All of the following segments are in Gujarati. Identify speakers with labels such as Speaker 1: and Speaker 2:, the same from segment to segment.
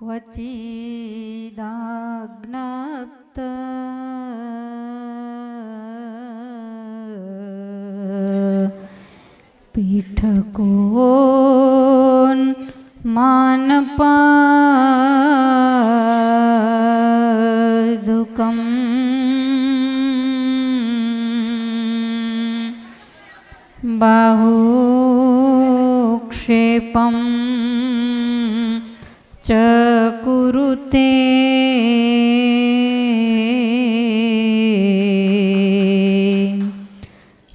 Speaker 1: क्वचिदाज्ञप्त पीठकोन मानपादुकं बाहुक्षेपं च कुरुते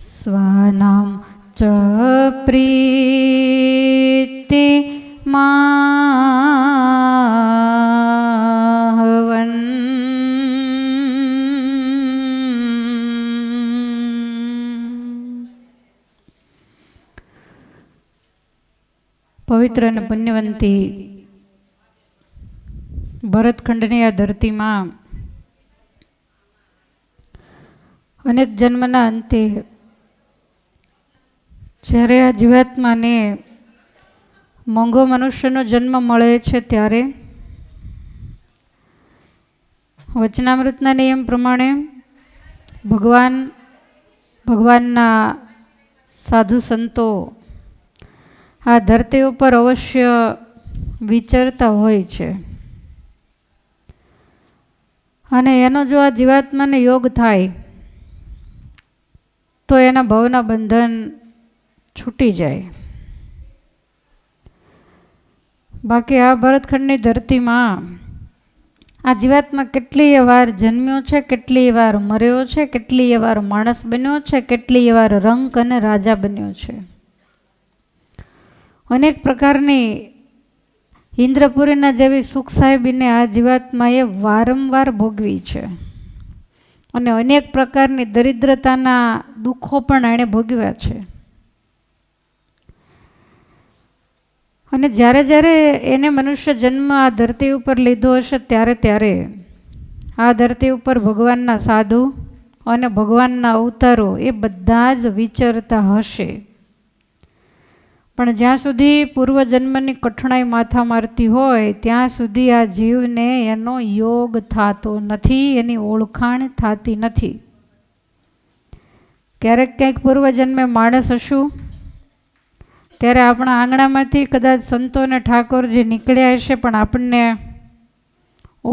Speaker 1: स्वानां च प्रीति माहवन् पवित्र અને પુણ્યવંતી ભરતખંડની આ ધરતીમાં અનેક જન્મના અંતે જ્યારે આ જીવાત્માને મોંઘો મનુષ્યનો જન્મ મળે છે ત્યારે વચનામૃતના નિયમ પ્રમાણે ભગવાનના સાધુ સંતો આ ધરતી ઉપર અવશ્ય વિચરતા હોય છે અને એનો જો આ જીવાત્માને યોગ થાય તો એના ભવના બંધન છૂટી જાય. બાકી આ ભરતખંડની ધરતીમાં આ જીવાત્મા કેટલીય વાર જન્મ્યો છે, કેટલીય વાર મર્યો છે, કેટલીય વાર માણસ બન્યો છે, કેટલીય વાર રંક અને રાજા બન્યો છે. અનેક પ્રકારની ઇન્દ્રપુરીના જેવી સુખ સાહેબીને આ જીવાત્માએ વારંવાર ભોગવી છે અને અનેક પ્રકારની દરિદ્રતાના દુઃખો પણ એણે ભોગવ્યા છે. અને જ્યારે જ્યારે એને મનુષ્ય જન્મ આ ધરતી ઉપર લીધો હશે ત્યારે આ ધરતી ઉપર ભગવાનના સાધુ અને ભગવાનના અવતારો એ બધા જ વિચરતા હશે. પણ જ્યાં સુધી પૂર્વજન્મની કઠણાઈ માથા મારતી હોય ત્યાં સુધી આ જીવને એનો યોગ થતો નથી, એની ઓળખાણ થતી નથી. ક્યારેક ક્યાંક પૂર્વજન્મે માણસ હશું ત્યારે આપણા આંગણામાંથી કદાચ સંતો અને ઠાકોરજી નીકળ્યા હશે પણ આપણને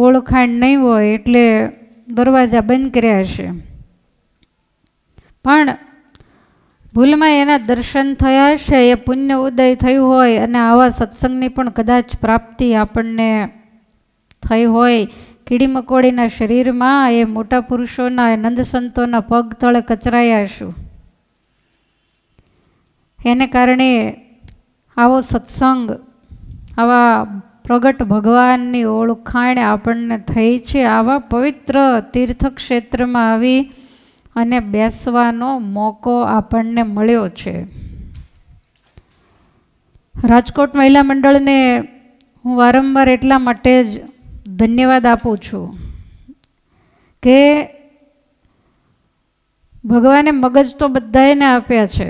Speaker 1: ઓળખાણ નહીં હોય એટલે દરવાજા બંધ કર્યા હશે. પણ ભૂલમાં એના દર્શન થયા હશે, એ પુણ્ય ઉદય થયું હોય અને આવા સત્સંગની પણ કદાચ પ્રાપ્તિ આપણને થઈ હોય. કીડી મકોડીના શરીરમાં એ મોટા પુરુષોના એ નંદ સંતોના પગ તળે કચરાયા હશું. એને કારણે આવો સત્સંગ, આવા પ્રગટ ભગવાનની ઓળખાણ આપણને થઈ છે. આવા પવિત્ર તીર્થક્ષેત્રમાં આવી અને બેસવાનો મોકો આપણને મળ્યો છે. રાજકોટ મહિલા મંડળને હું વારંવાર એટલા માટે જ ધન્યવાદ આપું છું કે ભગવાને મગજ તો બધાને આપ્યા છે,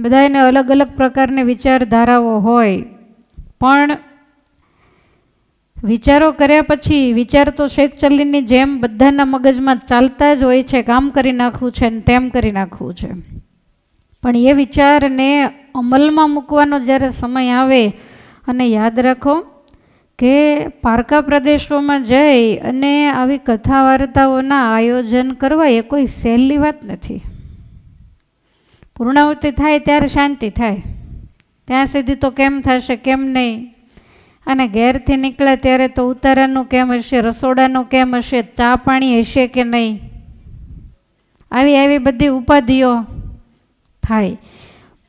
Speaker 1: બધાને અલગ અલગ પ્રકારની વિચારધારાઓ હોય, પણ વિચારો કર્યા પછી વિચાર તો શેખ ચલ્લીની જેમ બધાના મગજમાં ચાલતા જ હોય છે, કામ કરી નાખવું છે ને તેમ કરી નાખવું છે. પણ એ વિચારને અમલમાં મૂકવાનો જ્યારે સમય આવે, અને યાદ રાખો કે પારકા પ્રદેશોમાં જઈ અને આવી કથા વાર્તાઓના આયોજન કરવા એ કોઈ સહેલી વાત નથી. પૂર્ણાહુતિ થાય ત્યારે શાંતિ થાય, ત્યાં સુધી તો કેમ થશે કેમ નહીં, અને ઘેરથી નીકળ્યા ત્યારે તો ઉતારાનું કેમ હશે, રસોડાનું કેમ હશે, ચા પાણી હશે કે નહીં, આવી બધી ઉપાધિઓ થાય.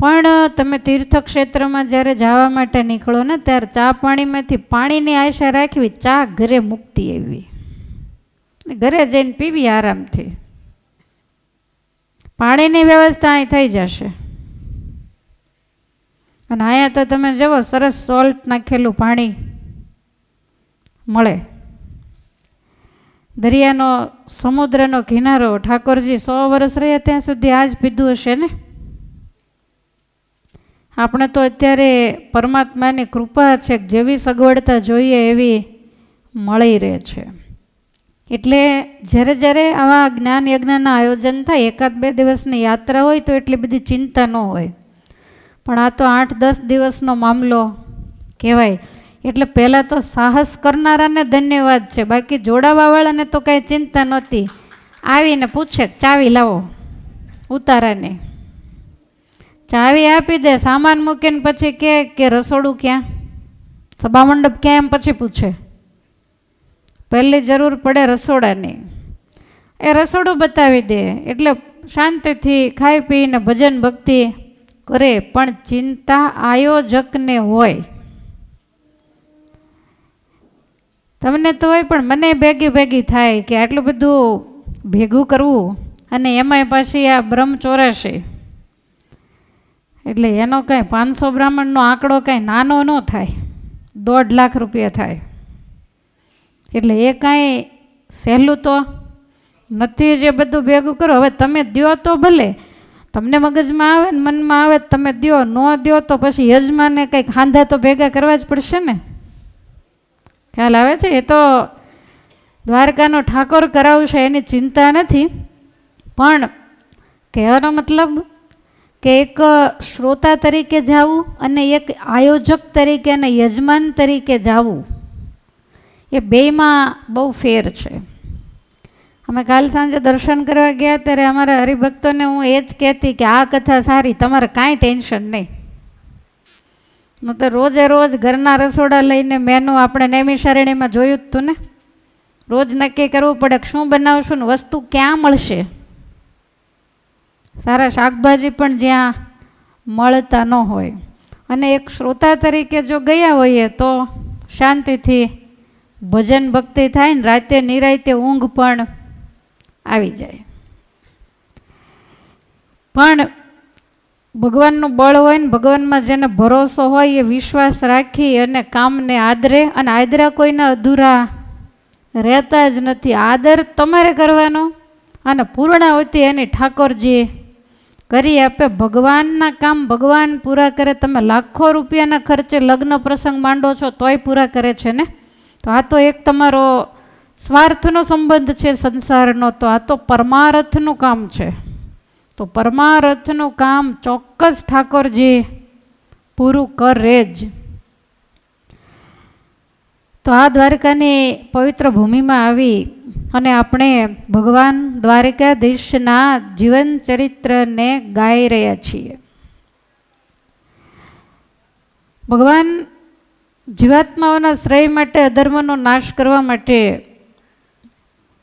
Speaker 1: પણ તમે તીર્થક્ષેત્રમાં જ્યારે જવા માટે નીકળો ને ત્યારે ચા પાણીમાંથી પાણીની આશા રાખવી, ચા ઘરે મૂકતી એવી, ઘરે જઈને પીવી આરામથી, પાણીની વ્યવસ્થા અહીં થઈ જશે. અને અહીંયા તો તમે જુઓ સરસ સોલ્ટ નાખેલું પાણી મળે. દરિયાનો સમુદ્રનો કિનારો, ઠાકોરજી 100 વર્ષ રહ્યા ત્યાં સુધી આ જ પીધું હશે ને. આપણે તો અત્યારે પરમાત્માની કૃપા છે, જેવી સગવડતા જોઈએ એવી મળી રહે છે. એટલે જ્યારે જ્યારે આવા જ્ઞાન યજ્ઞના આયોજન થાય, 1-2 દિવસની યાત્રા હોય તો એટલી બધી ચિંતા ન હોય, પણ આ તો 8-10 દિવસનો મામલો કહેવાય. એટલે પહેલાં તો સાહસ કરનારાને ધન્યવાદ છે, બાકી જોડાવાવાળાને તો કાંઈ ચિંતા નહોતી. આવીને પૂછે ચાવી લાવો, ઉતારાને ચાવી આપી દે, સામાન મૂકીને પછી કે રસોડું ક્યાં, સભામંડપ ક્યાં, એમ પછી પૂછે. પહેલી જરૂર પડે રસોડાની, એ રસોડું બતાવી દે એટલે શાંતિથી ખાઈ પીને ભજન ભક્તિ કરે. પણ ચિંતા આયોજકને હોય. તમને તો હોય પણ મને ભેગી થાય કે આટલું બધું ભેગું કરવું, અને એમાંય પાછી આ બ્રહ્મચોરાશી, એટલે એનો કાંઈ 500 બ્રાહ્મણનો આંકડો કાંઈ નાનો ન થાય, 1.5 લાખ રૂપિયા થાય. એટલે એ કાંઈ સહેલું તો નથી જે બધું ભેગું કરો. હવે તમે દ્યો તો ભલે, તમને મગજમાં આવે ને મનમાં આવે તમે દ્યો, ન દ્યો તો પછી યજમાને કંઈક ખાંધા તો ભેગા કરવા જ પડશે ને. ખ્યાલ આવે છે? એ તો દ્વારકાનો ઠાકોર કરાવશે એની ચિંતા નથી, પણ કહેવાનો મતલબ કે એક શ્રોતા તરીકે જાવું અને એક આયોજક તરીકે અને યજમાન તરીકે જાવું, એ બેયમાં બહુ ફેર છે. અમે કાલ સાંજે દર્શન કરવા ગયા ત્યારે અમારા હરિભક્તોને હું એ જ કહેતી કે આ કથા સારી, તમારે કાંઈ ટેન્શન નહીં. હું તો રોજ ઘરના રસોડા લઈને મેનુ આપણે નૈમિષારણ્યમાં જોયું જ તું ને, રોજ નક્કી કરવું પડે કે શું બનાવશું ને વસ્તુ ક્યાં મળશે. સારા શાકભાજી પણ જ્યાં મળતા ન હોય. અને એક શ્રોતા તરીકે જો ગયા હોઈએ તો શાંતિથી ભજન ભક્તિ થાય ને રાતે નિરાતે ઊંઘ પણ આવી જાય. પણ ભગવાનનું બળ હોય ને, ભગવાનમાં જેને ભરોસો હોય એ વિશ્વાસ રાખી અને કામને આદરે, અને આદરા કોઈના અધૂરા રહેતા જ નથી. આદર તમારે કરવાનો અને પૂર્ણાવતી એની ઠાકોરજી કરી આપે. ભગવાનના કામ ભગવાન પૂરા કરે. તમે લાખો રૂપિયાના ખર્ચે લગ્ન પ્રસંગ માંડો છો તોય પૂરા કરે છે ને. તો આ તો એક તમારો સ્વાર્થનો સંબંધ છે સંસારનો, તો આ તો પરમાર્થનું કામ છે. તો પરમાર્થનું કામ ચોક્કસ ઠાકોરજી પૂરું કરે જ. તો આ દ્વારકાની પવિત્ર ભૂમિમાં આવી અને આપણે ભગવાન દ્વારકાધીશના જીવન ચરિત્રને ગાઈ રહ્યા છીએ. ભગવાન જીવાત્માઓના શ્રેય માટે, અધર્મનો નાશ કરવા માટે,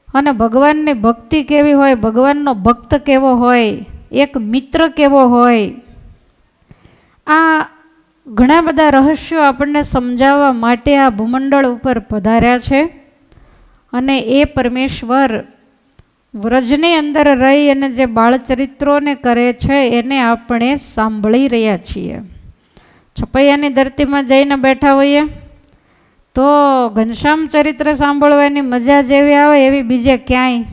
Speaker 1: અને ભગવાનની ભક્તિ કેવી હોય, ભગવાનનો ભક્ત કેવો હોય, એક મિત્ર કેવો હોય, આ ઘણા બધા રહસ્યો આપણને સમજાવવા માટે આ ભૂમંડળ ઉપર પધાર્યા છે. અને એ પરમેશ્વર વ્રજની અંદર રહી અને જે બાળચરિત્રોને કરે છે એને આપણે સાંભળી રહ્યા છીએ. છપૈયાની ધરતીમાં જઈને બેઠા હોઈએ તો ઘનશ્યામ ચરિત્ર સાંભળવાની મજા જેવી આવે એવી બીજે ક્યાંય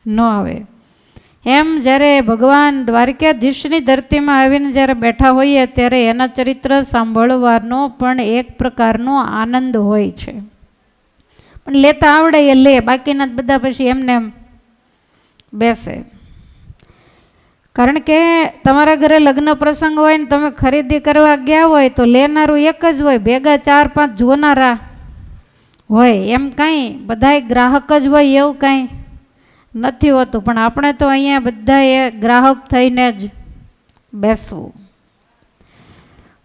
Speaker 1: ન આવે. એમ જ્યારે ભગવાન દ્વારકાધીશની ધરતીમાં આવીને જ્યારે બેઠા હોઈએ ત્યારે એના ચરિત્ર સાંભળવાનો પણ એક પ્રકારનો આનંદ હોય છે. પણ લેતા આવડે એ લે, બાકીના બધા પછી એમને એમ બેસે. કારણ કે તમારા ઘરે લગ્ન પ્રસંગ હોય ને તમે ખરીદી કરવા ગયા હોય તો લેનારું એક જ હોય, ભેગા 4-5 જોનારા હોય. એમ કાંઈ બધાય ગ્રાહક જ હોય એવું કાંઈ નથી હોતું. પણ આપણે તો અહીંયા બધાએ ગ્રાહક થઈને જ બેસવું.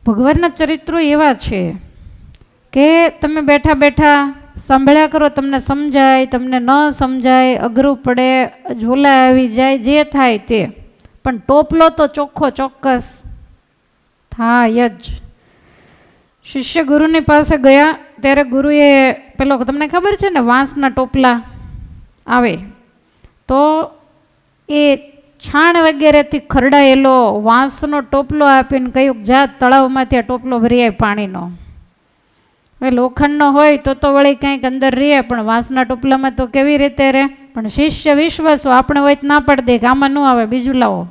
Speaker 1: ભગવાનના ચરિત્રો એવા છે કે તમે બેઠા બેઠા સાંભળ્યા કરો, તમને સમજાય, તમને ન સમજાય, અઘરું પડે, ઝોલા આવી જાય, જે થાય તે, પણ ટોપલો તો ચોખ્ખો ચોક્કસ થાય જ. શિષ્ય ગુરુની પાસે ગયા ત્યારે ગુરુએ પેલો, તમને ખબર છે ને વાંસના ટોપલા આવે તો એ છાણ વગેરેથી ખરડાયેલો વાંસનો ટોપલો આપીને કહ્યું જા તળાવમાંથી આ ટોપલો ભરી આવે પાણીનો. હવે લોખંડનો હોય તો વળી કંઈક અંદર રહે, પણ વાંસના ટોપલામાં તો કેવી રીતે રહે. પણ શિષ્ય વિશ્વાસો, આપણે હોય ના પાડી દે કે આમાં ન આવે, બીજું લાવો.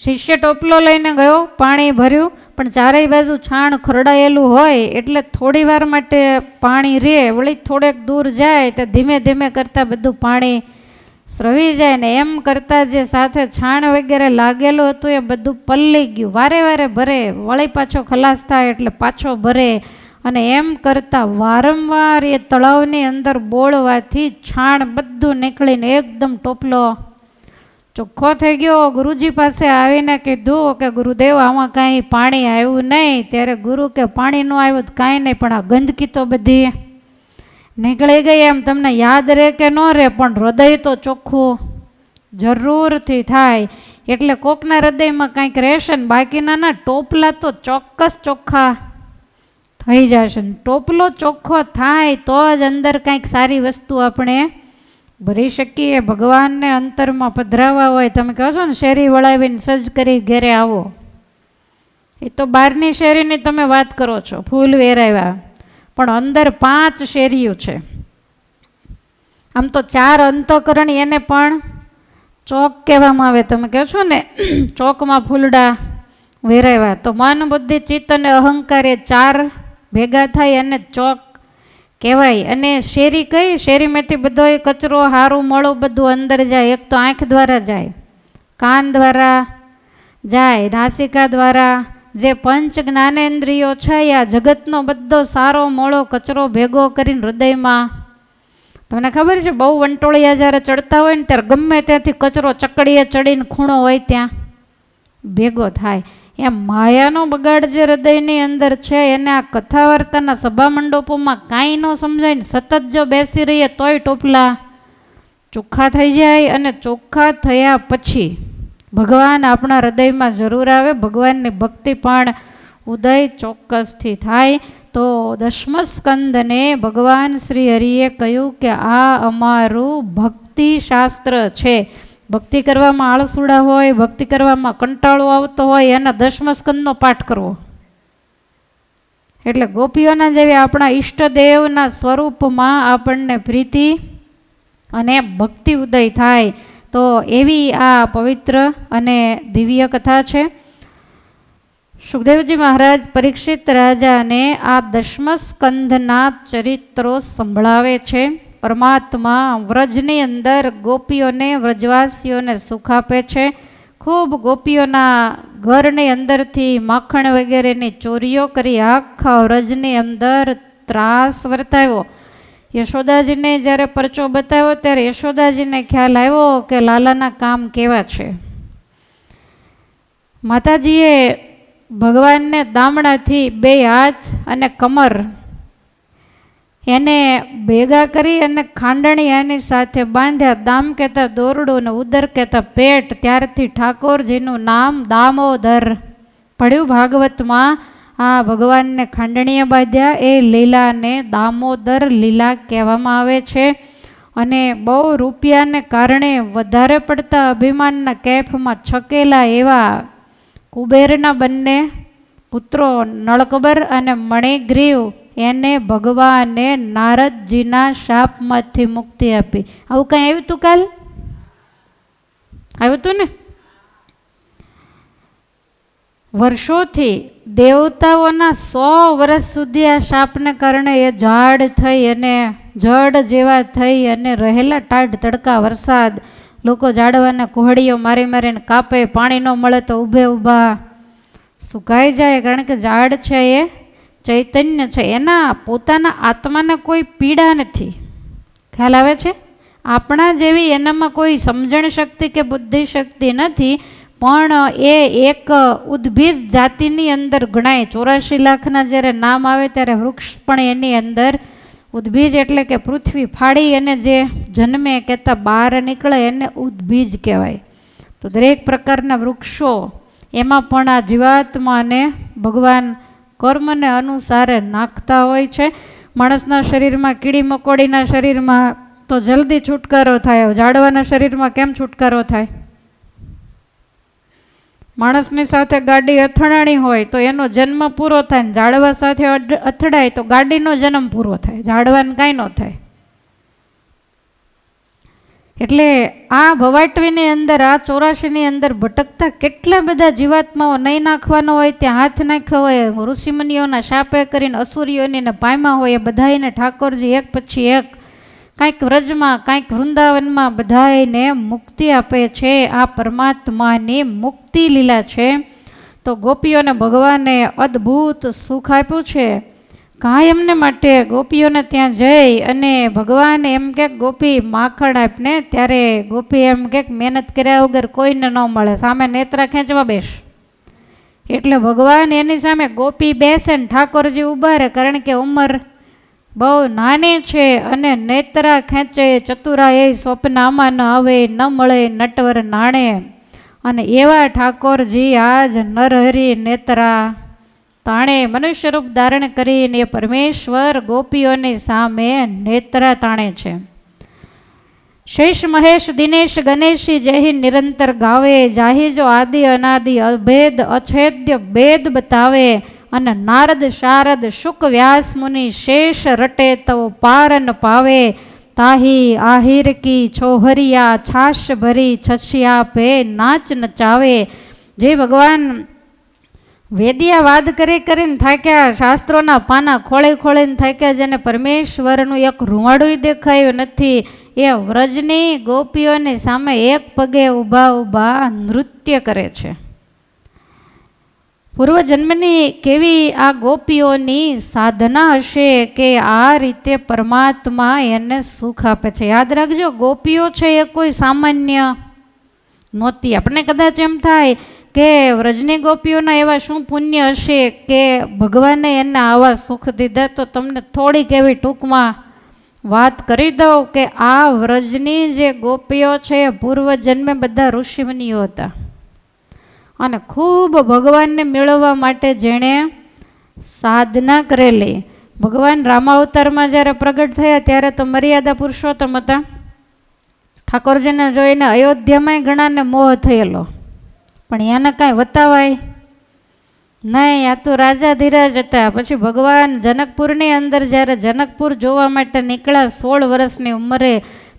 Speaker 1: શિષ્ય ટોપલો લઈને ગયો, પાણી ભર્યું, પણ ચારેય બાજુ છાણ ખરડાયેલું હોય એટલે થોડી વાર માટે પાણી રહે, વળી થોડેક દૂર જાય તો ધીમે ધીમે કરતાં બધું પાણી સ્રવી જાય ને એમ કરતાં જે સાથે છાણ વગેરે લાગેલું હતું એ બધું પલ્લી ગયું, વારે વારે ભરે, વળી પાછો ખલાસ થાય એટલે પાછો ભરે, અને એમ કરતાં વારંવાર એ તળાવની અંદર બોળવાથી છાણ બધું નીકળીને એકદમ ટોપલો ચોખ્ખો થઈ ગયો. ગુરુજી પાસે આવીને કીધું કે ગુરુદેવ આમાં કાંઈ પાણી આવ્યું નહીં. ત્યારે ગુરુ કે પાણી ન આવ્યું તો કાંઈ નહીં, પણ આ ગંદકી તો બધી નીકળી ગઈ. એમ તમને યાદ રહે કે ન રહે, પણ હૃદય તો ચોખ્ખું જરૂરથી થાય. એટલે કોકના હૃદયમાં કાંઈક રહેશે ને બાકીના ના ટોપલા તો ચોક્કસ ચોખ્ખા થઈ જશે. ટોપલો ચોખ્ખો થાય તો જ અંદર કાંઈક સારી વસ્તુ આપણે ભરી શકીએ. ભગવાનને અંતરમાં પધરાવા હોય, તમે કહો છો ને શેરી વળાવીને સજ કરી ઘેરે આવો, એ તો બહારની શેરીની તમે વાત કરો છો, ફૂલ વેરાવ્યા, પણ અંદર 5 શેરીઓ છે. આમ તો 4 અંતઃકરણ એને પણ ચોક કહેવામાં આવે. તમે કહો છો ને ચોકમાં ફૂલડા વેરાવ્યા, તો મન બુદ્ધિ ચિત્ત અને અહંકાર એ 4 ભેગા થાય અને ચોક કહેવાય. અને શેરી કઈ? શેરીમાંથી બધો કચરો હારું મોળું બધું અંદર જાય. એક તો આંખ દ્વારા જાય, કાન દ્વારા જાય, નાસિકા દ્વારા, જે પંચ જ્ઞાનેન્દ્રિયો છે આ જગતનો બધો સારો મોળો કચરો ભેગો કરીને હૃદયમાં, તમને ખબર છે બહુ વંટોળિયા જ્યારે ચડતા હોય ને ત્યારે ગમે ત્યાંથી કચરો ચકડીએ ચડીને ખૂણો હોય ત્યાં ભેગો થાય. એમ માયાનો બગાડ જે હૃદયની અંદર છે એને આ કથા વાર્તાના સભા મંડપોમાં કાંઈ ન સમજાય ને સતત જો બેસી રહીએ તોય ટોપલા ચોખ્ખા થઈ જાય. અને ચોખ્ખા થયા પછી ભગવાન આપણા હૃદયમાં જરૂર આવે, ભગવાનની ભક્તિ પણ ઉદય ચોક્કસથી થાય. તો 10મ સ્કંદને ભગવાન શ્રી હરિએ કહ્યું કે આ અમારું ભક્તિ શાસ્ત્ર છે. ભક્તિ કરવામાં આળસુડા હોય, ભક્તિ કરવામાં કંટાળો આવતો હોય, એના 10મ સ્કંદનો પાઠ કરવો. એટલે ગોપીઓના જેવી આપણા ઈષ્ટદેવના સ્વરૂપમાં આપણને પ્રીતિ અને ભક્તિ ઉદય થાય. તો એવી આ પવિત્ર અને દિવ્ય કથા છે. સુખદેવજી મહારાજ પરીક્ષિત રાજાને આ 10મ સ્કંધના ચરિત્રો સંભળાવે છે. પરમાત્મા વ્રજની અંદર ગોપીઓને, વ્રજવાસીઓને સુખ આપે છે. ખૂબ ગોપીઓના ઘરની અંદરથી માખણ વગેરેની ચોરીઓ કરી આખા વ્રજની અંદર ત્રાસ વર્તાવ્યો. યશોદાજીને જ્યારે પરચો બતાવ્યો ત્યારે યશોદાજીને ખ્યાલ આવ્યો કે લાલાના કામ કેવા છે. માતાજીએ ભગવાનને દામણાથી 2 હાથ અને કમર એને ભેગા કરી અને ખાંડણી એની સાથે બાંધ્યા. દામ કહેતા દોરડું ને ઉદર કહેતા પેટ. ત્યારથી ઠાકોરજીનું નામ દામોદર પડ્યું ભાગવતમાં. આ ભગવાનને ખાંડણીએ બાંધ્યા એ લીલાને દામોદર લીલા કહેવામાં આવે છે. અને બહુ રૂપિયાને કારણે વધારે પડતા અભિમાનના કેફમાં છકેલા એવા કુબેરના બંને પુત્રો નળકબર અને મણિગ્રીવ એને ભગવાને નારદજીના શાપમાંથી મુક્તિ આપી. આવું કંઈ આવ્યું હતું કાલ? આવ્યું હતું ને? વર્ષોથી દેવતાઓના 100 વર્ષ સુધી આ શાપને કારણે એ ઝાડ થઈ અને જડ જેવા થઈ અને રહેલા ટાઢ તડકા વરસાદ, લોકો ઝાડવાના કોહડીઓ મારી મારીને કાપે, પાણી ન મળે તો ઊભે ઊભા સુકાઈ જાય. કારણ કે ઝાડ છે એ ચૈતન્ય છે, એના પોતાના આત્માને કોઈ પીડા નથી. ખ્યાલ આવે છે? આપણા જેવી એનામાં કોઈ સમજણ શક્તિ કે બુદ્ધિ શક્તિ નથી, પણ એ એક ઉદ્ભીજ જાતિની અંદર ગણાય. 84 લાખના જ્યારે નામ આવે ત્યારે વૃક્ષ પણ એની અંદર ઉદ્ભીજ, એટલે કે પૃથ્વી ફાડી અને જે જન્મે કહેતા બહાર નીકળે એને ઉદ્ભીજ કહેવાય. તો દરેક પ્રકારના વૃક્ષો એમાં પણ આ જીવાત્માને ભગવાન કર્મને અનુસારે નાખતા હોય છે. માણસના શરીરમાં, કીડી મકોડીના શરીરમાં તો જલ્દી છુટકારો થાય, ઝાડવાના શરીરમાં કેમ છુટકારો થાય? માણસની સાથે ગાડી અથડાણી હોય તો એનો જન્મ પૂરો થાય, ને ઝાડવા સાથે અથડાય તો ગાડીનો જન્મ પૂરો થાય, ઝાડવાને કાંઈ ન થાય. એટલે આ ભવાટવીની અંદર, આ 84ની અંદર ભટકતા કેટલા બધા જીવાત્માઓ નહીં નાખવાનો હોય ત્યાં હાથ નાખ્યો હોય, ઋષિમુનિઓના શાપે કરીને અસુરીઓને પામ્યા હોય, એ બધાને ઠાકોરજી એક પછી એક કાંઈક વ્રજમાં કાંઈક વૃંદાવનમાં બધાને મુક્તિ આપે છે. આ પરમાત્માની મુક્તિ લીલા છે. તો ગોપીઓને ભગવાને અદ્ભુત સુખ આપ્યું છે. કાયમને માટે ગોપીઓને ત્યાં જઈ અને ભગવાન એમ કે ગોપી માખણ આપને, ત્યારે ગોપી એમ કે મહેનત કર્યા વગર કોઈને ન મળે, સામે નેત્રા ખેંચવા બેસ. એટલે ભગવાન એની સામે ગોપી બેસે ને ઠાકોરજી ઊભા રહે, કારણ કે ઉંમર બહુ નાની છે અને નેત્રા ખેંચે, ચતુરા એ સ્વપ્નામાં ન આવે, ન મળે નટવર નાણે. અને એવા ઠાકોરજી આજ નરહરી નેત્રા તાણે મનુષ્ય રૂપ ધારણ કરીને એ પરમેશ્વર ગોપીઓની સામે નેત્રા તાણે છે. શેષ મહેશ દિનેશ ગણેશી જેહી નિરંતર ગાવે, જાહી જો આદિ અનાદિ અભેદ અછેદ્ય ભેદ બતાવે. અને નારદ શારદ શુક વ્યાસ મુનિ શેષ રટે તો પારન પાવે. તાહી આહિર કી છોહરિયા છાશ ભરી છછિયા પે નાચ નચાવે. જે ભગવાન વેદિયા વાદ કરી કરીને થાક્યા, શાસ્ત્રોના પાના ખોળી ખોળીને થાક્યા, જેને પરમેશ્વરનું એક રૂવાડું દેખાયું નથી, એ વ્રજની ગોપીઓની સામે એક પગે ઊભા ઊભા નૃત્ય કરે છે. પૂર્વજન્મની કેવી આ ગોપીઓની સાધના હશે કે આ રીતે પરમાત્મા એને સુખ આપે છે. યાદ રાખજો, ગોપીઓ છે એ કોઈ સામાન્ય નહોતી. આપણને કદાચ એમ થાય કે વ્રજની ગોપીઓના એવા શું પુણ્ય હશે કે ભગવાને એને આવા સુખ દીધા. તો તમને થોડીક એવી ટૂંકમાં વાત કરી દઉં કે આ વ્રજની જે ગોપીઓ છે પૂર્વજન્મે બધા ઋષિમુનિઓ હતા અને ખૂબ ભગવાનને મેળવવા માટે જેણે સાધના કરેલી. ભગવાન રામાવતારમાં જ્યારે પ્રગટ થયા ત્યારે તો મર્યાદા પુરુષોત્તમ હતા. ઠાકોરજીને જોઈને અયોધ્યામાં ઘણાને મોહ થયેલો, પણ એને કાંઈ વતાવાય નહીં, આ તો રાજા ધીરાજ હતા. પછી ભગવાન જનકપુરની અંદર જ્યારે જનકપુર જોવા માટે નીકળ્યા 16 વર્ષની ઉંમરે,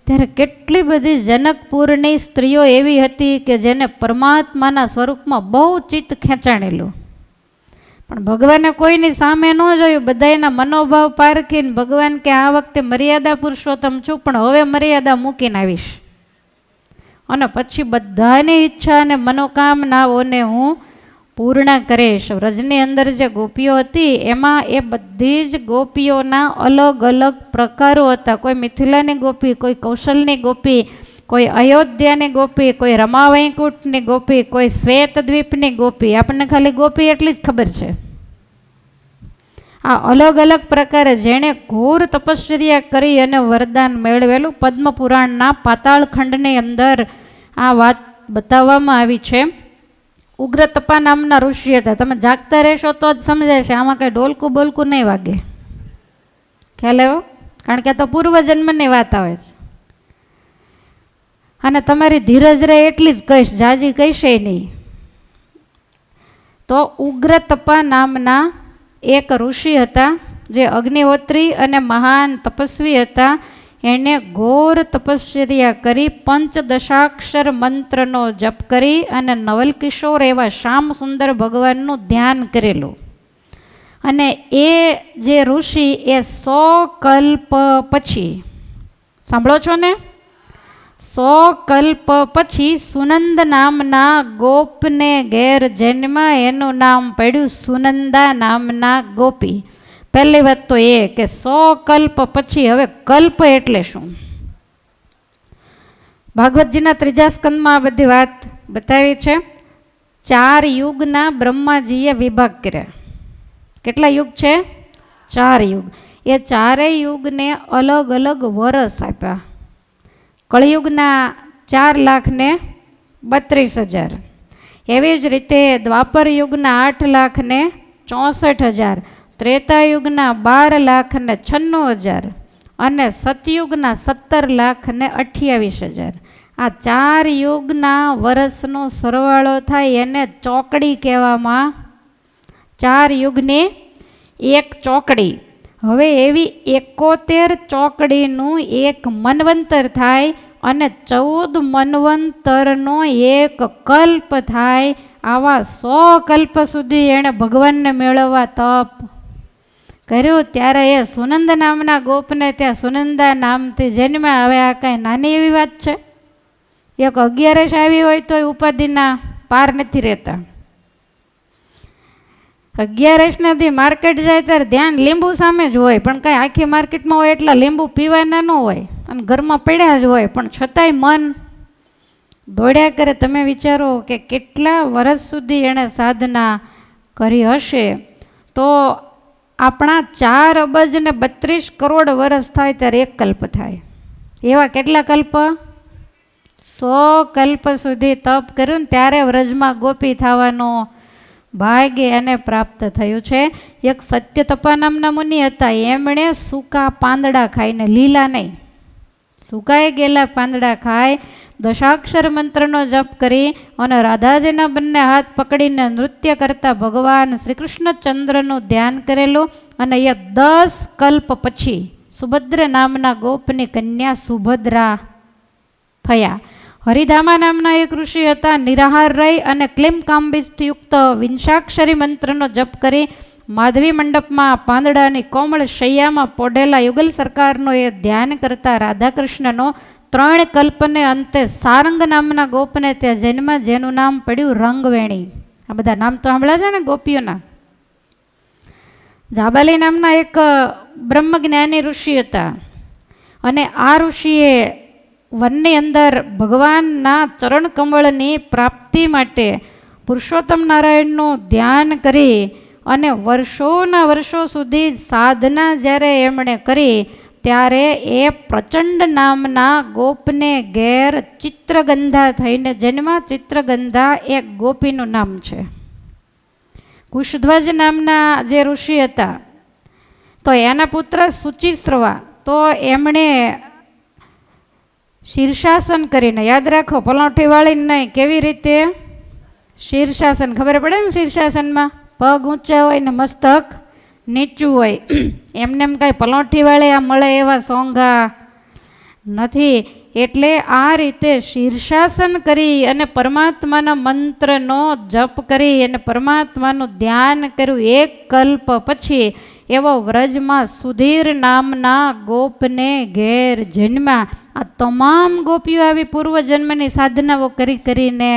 Speaker 1: ત્યારે કેટલી બધી જનકપુરની સ્ત્રીઓ એવી હતી કે જેને પરમાત્માના સ્વરૂપમાં બહુ ચિત્ત ખેંચાણેલું. પણ ભગવાને કોઈની સામે ન જોયું, બધાના મનોભાવ પારખીને ભગવાન કે આ વખતે મર્યાદા પુરુષોત્તમ છું, પણ હવે મર્યાદા મૂકીને આવીશ અને પછી બધાની ઈચ્છા અને મનોકામનાઓને હું પૂર્ણ કરીશ. વ્રજની અંદર જે ગોપીઓ હતી એમાં એ બધી જ ગોપીઓના અલગ અલગ પ્રકારો હતા. કોઈ મિથિલાની ગોપી, કોઈ કૌશલની ગોપી, કોઈ અયોધ્યાની ગોપી, કોઈ રમા વૈકુંઠની ગોપી, કોઈ શ્વેતદ્વીપની ગોપી. આપણને ખાલી ગોપી એટલી જ ખબર છે. આ અલગ અલગ પ્રકારે જેણે ઘોર તપશ્ચર્યા કરી અને વરદાન મેળવેલું, પદ્મપુરાણના પાતાળ ખંડની અંદર આ વાત બતાવવામાં આવી છે. ઉગ્ર તપા નામના ઋષિ હતા. તમે જાગતા રહેશો તો જ સમજાય છે, આમાં કંઈ ડોલકું બોલકું નહીં વાગે. ખ્યાલ આવ્યો? કારણ કે આ તો પૂર્વજન્મની વાત આવે છે. અને તમારી ધીરજ રહે એટલી જ કહીશ, જાજી કહીશે નહીં. તો ઉગ્ર તપા નામના એક ઋષિ હતા જે અગ્નિહોત્રી અને મહાન તપસ્વી હતા. એણે ઘોર તપશ્ચર્યા કરી, પંચદશાક્ષર મંત્રનો જપ કરી અને નવલકિશોર એવા શ્યામ સુંદર ભગવાનનું ધ્યાન કરેલું. અને એ જે ઋષિ એ 100 કલ્પ પછી, સાંભળો છો ને, 100 કલ્પ પછી સુનંદ નામના ગોપને ઘેર જન્મ, એનું નામ પડ્યું સુનંદા નામના ગોપી. પહેલી વાત તો એ કે 100 કલ્પ પછી, હવે કલ્પ એટલે શું? ભાગવતજીના 3જા સ્કંદમાં આ બધી વાત બતાવી છે. 4 યુગના બ્રહ્માજીએ વિભાગ કર્યા. કેટલા યુગ છે? 4 યુગ. એ 4 યુગને અલગ અલગ વરસ આપ્યા. કળિયુગના 4,32,000. એવી જ રીતે દ્વાપર યુગના 8,64,000, ત્રેતાયુગના 12,96,000 અને સતયુગના 17,28,000. આ 4 યુગના વર્ષનો સરવાળો થાય એને ચોકડી કહેવામાં. 4 યુગની એક ચોકડી. હવે એવી 71 ચોકડીનું એક મન્વંતર થાય અને 14 મન્વંતરનો એક કલ્પ થાય, આવા 100 કલ્પ સુધી એણે ભગવાનને મેળવવા તપ કર્યું. ત્યારે એ સુનંદ નામના ગોપને ત્યાં સુનંદા નામથી જન્મ્યા. હવે આ કાંઈ નાની એવી વાત છે? એક 11 આવી હોય તો ઉપાધિના પાર નથી રહેતા. 11 માર્કેટ જાય ત્યારે ધ્યાન લીંબુ સામે જ હોય, પણ કાંઈ આખી માર્કેટમાં હોય એટલા લીંબુ પીવાના ન હોય અને ઘરમાં પડ્યા જ હોય, પણ છતાંય મન દોડ્યા કરે. તમે વિચારો કે કેટલા વર્ષ સુધી એણે સાધના કરી હશે. તો આપણા 4 અબજ ને 32 કરોડ વર્ષ થાય ત્યારે એક કલ્પ થાય. એવા કેટલા કલ્પ? 100 કલ્પ સુધી તપ કર્યું ને ત્યારે વ્રજમાં ગોપી થવાનો ભાગ્ય એને પ્રાપ્ત થયું છે. એક સત્યતપા નામના મુનિ હતા. એમણે સૂકા પાંદડા ખાઈને, લીલા નહીં, સુકાઈ ગયેલા પાંદડા ખાઈ દશાક્ષર મંત્રનો જપ કરી અને રાધાજીના બંને હાથ પકડીને નૃત્ય કરતા ભગવાન શ્રી કૃષ્ણચંદ્રનું ધ્યાન કરેલું. અને એ 10 કલ્પ પછી સુભદ્ર નામના ગોપની કન્યા સુભદ્રા થયા. હરિધામા નામના એક ઋષિ હતા. નિરાહાર રહી અને ક્લીમ કાંબિજથી યુક્ત વિંશાક્ષરી મંત્રનો જપ કરી માધવી મંડપમાં પાંદડાની કોમળ શૈયામાં પોઢેલા યુગલ સરકારનો એ ધ્યાન કરતા રાધાકૃષ્ણનો 3 કલ્પને અંતે સારંગ નામના ગોપને ત્યાં જન્મ, જેનું નામ પડ્યું રંગવેણી. આ બધા નામ તો સાંભળ્યા છે ને ગોપીઓના. જાબાલી નામના એક બ્રહ્મજ્ઞાની ઋષિ હતા. અને આ ઋષિએ વનની અંદર ભગવાનના ચરણ કમળની પ્રાપ્તિ માટે પુરુષોત્તમ નારાયણનું ધ્યાન કરી અને વર્ષોના વર્ષો સુધી સાધના જ્યારે એમણે કરી, ત્યારે એ પ્રચંડ નામના ગોપને ઘેર ચિત્રગંધા થઈને જન્મા. ચિત્રગંધા એક ગોપીનું નામ છે. કુશધ્વજ નામના જે ઋષિ હતા, તો એના પુત્ર સુચિસ્રવા, તો એમણે શીર્ષાસન કરીને, યાદ રાખો પલોઠી વાળીને નહીં, કેવી રીતે? શીર્ષાસન. ખબર પડે ને શીર્ષાસનમાં પગ ઊંચા હોય ને મસ્તક નીચું હોય. એમને એમ કાંઈ પલોઠી વાળે આ મળે એવા સોંઘા નથી. એટલે આ રીતે શીર્ષાસન કરી અને પરમાત્માના મંત્રનો જપ કરી અને પરમાત્માનું ધ્યાન કર્યું. એક કલ્પ પછી એવો વ્રજમાં સુધીર નામના ગોપને ઘેર જન્મ્યા. આ તમામ ગોપીઓ આવી પૂર્વજન્મની સાધનાઓ કરીને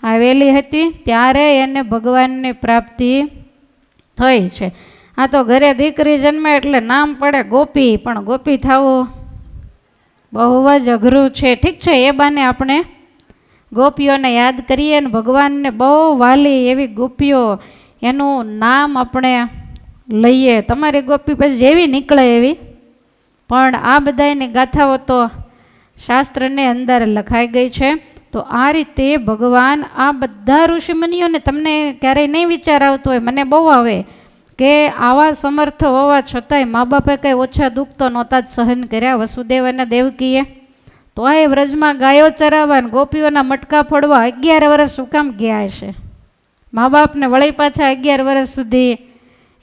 Speaker 1: આવેલી હતી, ત્યારે એને ભગવાનની પ્રાપ્તિ થઈ છે. આ તો ઘરે દીકરી જન્મે એટલે નામ પડે ગોપી, પણ ગોપી થવું બહુ જ અઘરું છે. ઠીક છે, એ બાને આપણે ગોપીઓને યાદ કરીએ ને ભગવાનને બહુ વાલી એવી ગોપીઓ એનું નામ આપણે લઈએ. તમારી ગોપી પછી જેવી નીકળે એવી, પણ આ બધાની ગાથાઓ તો શાસ્ત્રની અંદર લખાઈ ગઈ છે. તો આ રીતે ભગવાન આ બધા ઋષિમુનિઓને, તમને ક્યારેય નહીં વિચાર આવતો હોય, મને બહુ આવે કે આવા સમર્થ હોવા છતાંય મા બાપે કંઈ ઓછા દુઃખ તો નહોતા જ સહન કર્યા. વસુદેવ અને દેવકીએ તો આ વ્રજમાં ગાયો ચરાવવા ને ગોપીઓના મટકા ફોડવા 11 વર્ષ શું કામ ગયા હશે? મા બાપને વળી પાછા 11 વર્ષ સુધી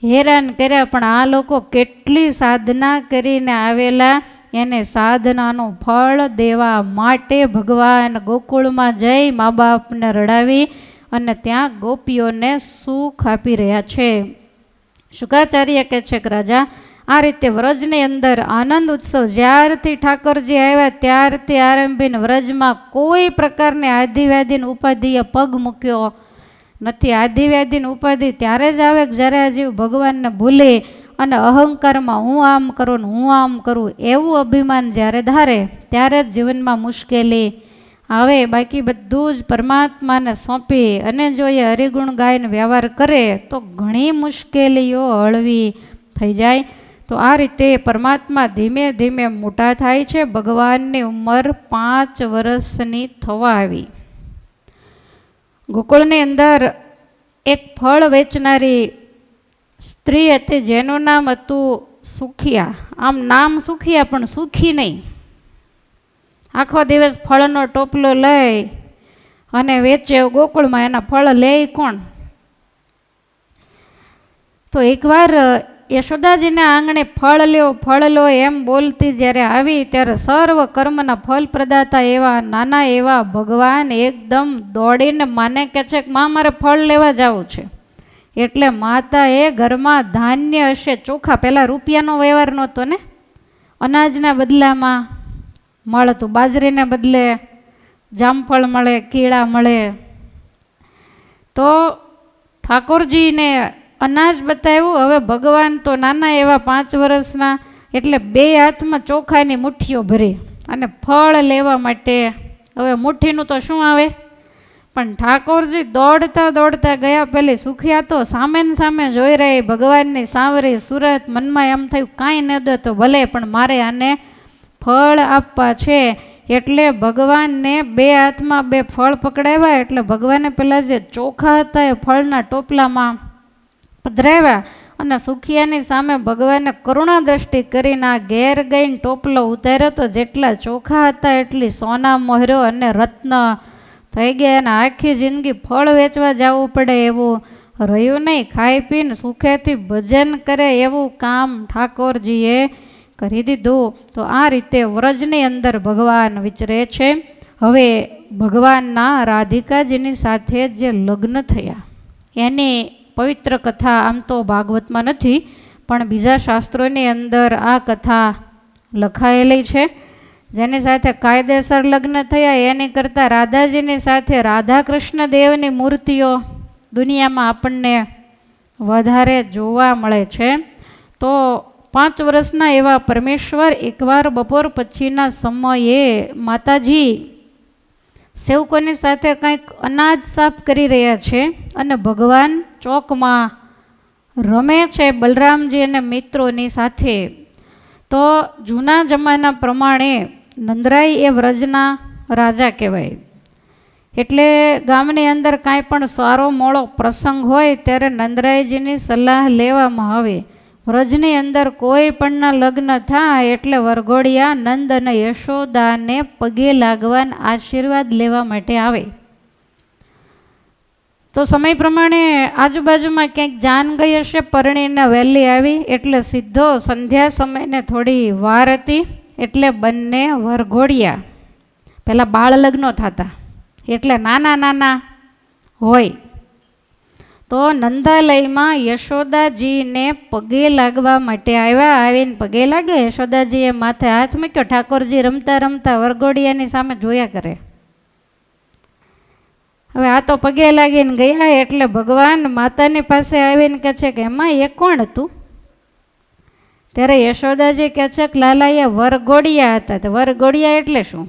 Speaker 1: હેરાન કર્યા. પણ આ લોકો કેટલી સાધના કરીને આવેલા, એને સાધનાનું ફળ દેવા માટે ભગવાન ગોકુળમાં જઈ મા બાપને રડાવી અને ત્યાં ગોપીઓને સુખ આપી રહ્યા છે. શુકાચાર્ય કહે છે કે રાજા, આ રીતે વ્રજની અંદર આનંદ ઉત્સવ જ્યારથી ઠાકોરજી આવ્યા ત્યારથી આરંભીને વ્રજમાં કોઈ પ્રકારની આધિવ્યાધિની ઉપાધિએ પગ મૂક્યો નથી. આધિવ્યાધિની ઉપાધિ ત્યારે જ આવે કે જ્યારે આ જીવ ભગવાનને ભૂલે અને અહંકારમાં હું આમ કરું ને હું આમ કરું એવું અભિમાન જ્યારે ધારે, ત્યારે જ જીવનમાં મુશ્કેલી આવે. બાકી બધું જ પરમાત્માને સોંપી અને જો એ હરિગુણ ગાયને વ્યવહાર કરે તો ઘણી મુશ્કેલીઓ હળવી થઈ જાય. તો આ રીતે પરમાત્મા ધીમે ધીમે મોટા થાય છે. ભગવાનની ઉંમર 5 વર્ષની થવા આવી. ગોકુળની અંદર એક ફળ વેચનારી સ્ત્રી હતી, જેનું નામ હતું સુખિયા. આમ નામ સુખિયા પણ સુખી નહીં. આખો દિવસ ફળનો ટોપલો લઈ અને વેચે. ગોકુળમાં એના ફળ લે કોણ? તો એકવાર યશોદાજીના આંગણે ફળ લો એમ બોલતી જ્યારે આવી ત્યારે સર્વ કર્મના ફલ પ્રદાતા એવા નાના એવા ભગવાન એકદમ દોડીને માને કે છે કે માં મારે ફળ લેવા જવું છે. એટલે માતાએ ઘરમાં ધાન્ય હશે ચોખા, પહેલાં રૂપિયાનો વ્યવહાર નહોતો ને, અનાજના બદલામાં મળતું, બાજરીને બદલે જામફળ મળે, કીળા મળે. તો ઠાકોરજીને અનાજ બતાવ્યું. હવે ભગવાન તો નાના એવા 5 વર્ષના, એટલે 2 હાથમાં ચોખાની મુઠ્ઠીઓ ભરી અને ફળ લેવા માટે. હવે મુઠ્ઠીનું તો શું આવે, પણ ઠાકોરજી દોડતા દોડતા ગયા. પેલી સુખિયા તો સામે ને સામે જોઈ રહી, ભગવાનની સાવરી સુરત. મનમાં એમ થયું કાંઈ ન દે તો ભલે, પણ મારે આને ફળ આપવા છે. એટલે ભગવાનને 2 હાથમાં 2 ફળ પકડાવ્યા. એટલે ભગવાને પેલા જે ચોખા હતા એ ફળના ટોપલામાં પધરાવ્યા અને સુખિયાની સામે ભગવાને કરુણા દ્રષ્ટિ કરીને આ ઘેર ગઈને ટોપલો ઉતાર્યો. તો જેટલા ચોખા હતા એટલી સોના મોહરો અને રત્ન થઈ ગયા. અને આખી જિંદગી ફળ વેચવા જવું પડે એવું રહ્યું નહીં. ખાઈ પીને સુખેથી ભજન કરે એવું કામ ઠાકોરજીએ કરી દીધું. તો આ રીતે વ્રજની અંદર ભગવાન વિચરે છે. હવે ભગવાનના રાધિકાજીની સાથે જે લગ્ન થયા એની પવિત્ર કથા આમ તો ભાગવતમાં નથી, પણ બીજા શાસ્ત્રોની અંદર આ કથા લખાયેલી છે. જેની સાથે કાયદેસર લગ્ન થયા એની કરતાં રાધાજીની સાથે રાધા કૃષ્ણ દેવની મૂર્તિઓ દુનિયામાં આપણને વધારે જોવા મળે છે. તો 5 વર્ષના એવા પરમેશ્વર એકવાર બપોર પછીના સમયે માતાજી સેવકોની સાથે કંઈક અનાજ સાફ કરી રહ્યા છે અને ભગવાન ચોકમાં રમે છે બલરામજી અને મિત્રોની સાથે. તો જૂના જમાના પ્રમાણે નંદરાઈ એ વ્રજના રાજા કહેવાય. એટલે ગામની અંદર કાંઈ પણ સારો મોડો પ્રસંગ હોય ત્યારે નંદરાયજીની સલાહ લેવામાં આવે. વ્રજની અંદર કોઈ પણના લગ્ન થાય એટલે વરઘોડિયા નંદ અને યશોદાને પગે લાગવાના આશીર્વાદ લેવા માટે આવે. તો સમય પ્રમાણે આજુબાજુમાં ક્યાંક જાન ગઈ હશે, પરણીને વહેલી આવી, એટલે સીધો સંધ્યા સમયને થોડી વાર હતી. એટલે બંને વરઘોડિયા, પહેલાં બાળ લગ્નો થતા એટલે નાના નાના હોય. તો નંદાલયમાં યશોદાજીને પગે લાગવા માટે આવ્યા. આવીને પગે લાગે. યશોદાજીએ માથે હાથ મૂક્યો. ઠાકોરજી રમતા રમતા વરઘોડિયાની સામે જોયા કરે. હવે આ તો પગે લાગીને ગયા. એટલે ભગવાન માતાની પાસે આવીને કહે છે કે એમાં એ કોણ હતું? ત્યારે યશોદાજી કહે છે કે લાલા એ વરઘોડિયા હતા. તો વરઘોડિયા એટલે શું?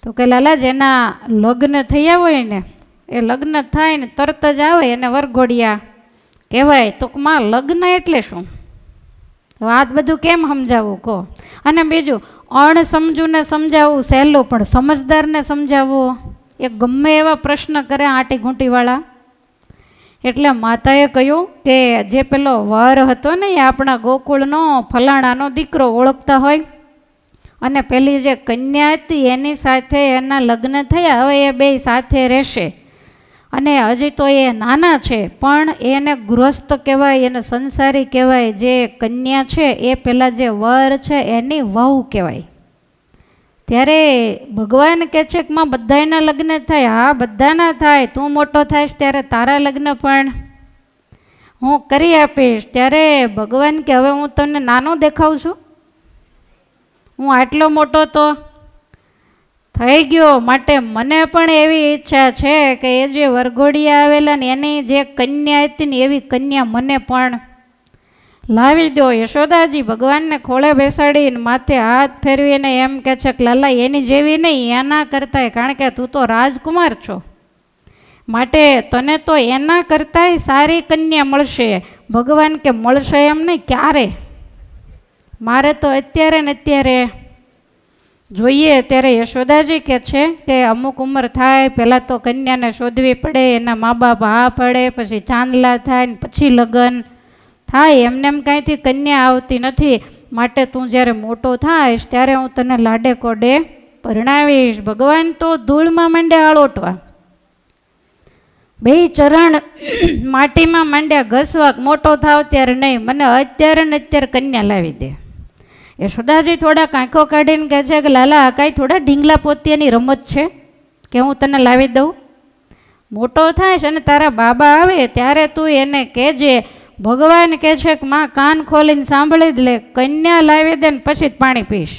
Speaker 1: તો કે લાલા જેના લગ્ન થયા હોય ને, એ લગ્ન થાય ને તરત જ આવે એને વરઘોડિયા કહેવાય. તો માં લગ્ન એટલે શું? વાત બધું કેમ સમજાવવું કહો? અને બીજું, અણસમજુને સમજાવવું સહેલું, પણ સમજદારને સમજાવવું એ ગમે એવા પ્રશ્ન કરે આંટી ઘૂંટીવાળા. એટલે માતાએ કહ્યું કે જે પેલો વર હતો ને એ આપણા ગોકુળનો ફલાણાનો દીકરો ઓળખતા હોય, અને પેલી જે કન્યા હતી એની સાથે એના લગ્ન થયા. હવે એ 2 સાથે રહેશે. અને હજી તો એ નાના છે, પણ એને ગૃહસ્થ કહેવાય, એને સંસારી કહેવાય. જે કન્યા છે એ પેલા જે વર છે એની વહુ કહેવાય. ત્યારે ભગવાન કહે છે કે માં બધાના લગ્ન થાય. હા, બધાના થાય. તું મોટો થાયશ ત્યારે તારા લગ્ન પણ હું કરી આપીશ. ત્યારે ભગવાન કે હવે હું તમને નાનો દેખાઉં છું? હું આટલો મોટો તો થઈ ગયો. માટે મને પણ એવી ઈચ્છા છે કે એ જે વરઘોડિયા આવેલા ને એની જે કન્યા હતી ને એવી કન્યા મને પણ લાવી દો. યશોદાજી ભગવાનને ખોળે બેસાડીને માથે હાથ ફેરવીને એમ કહે છે કે લાલા એની જેવી નહીં, એના કરતાંય, કારણ કે તું તો રાજકુમાર છો, માટે તને તો એના કરતાંય સારી કન્યા મળશે. ભગવાન કે મળશે એમ નહીં, ક્યારે? મારે તો અત્યારે ને અત્યારે જોઈએ. ત્યારે યશોદાજી કહે છે કે અમુક ઉંમર થાય પહેલાં તો કન્યાને શોધવી પડે, એના મા બાપ હા પડે, પછી ચાંદલા થાય ને પછી લગ્ન થાય. એમને એમ કાંઈથી કન્યા આવતી નથી. માટે તું જ્યારે મોટો થાયશ ત્યારે હું તને લાડે કોડે પરણાવીશ. ભગવાન તો ધૂળમાં માંડે આળોટવા. બે ચરણ માટીમાં માંડ્યા ઘસવા, મોટો થાવ ત્યારે નહીં, મને અત્યારે ને અત્યારે કન્યા લાવી દે. યશોદાજી થોડાક આંખો કાઢીને કહે છે કે લાલા, આ કાંઈ થોડા ઢીંગલા પોતિયાની રમત છે કે હું તને લાવી દઉં? મોટો થાય છે અને તારા બાબા આવે ત્યારે તું એને કહેજે, ભગવાન કહે છે કે માં કાન ખોલીને સાંભળી જ લે, કન્યા લાવી દે ને પછી જ પાણી પીશ.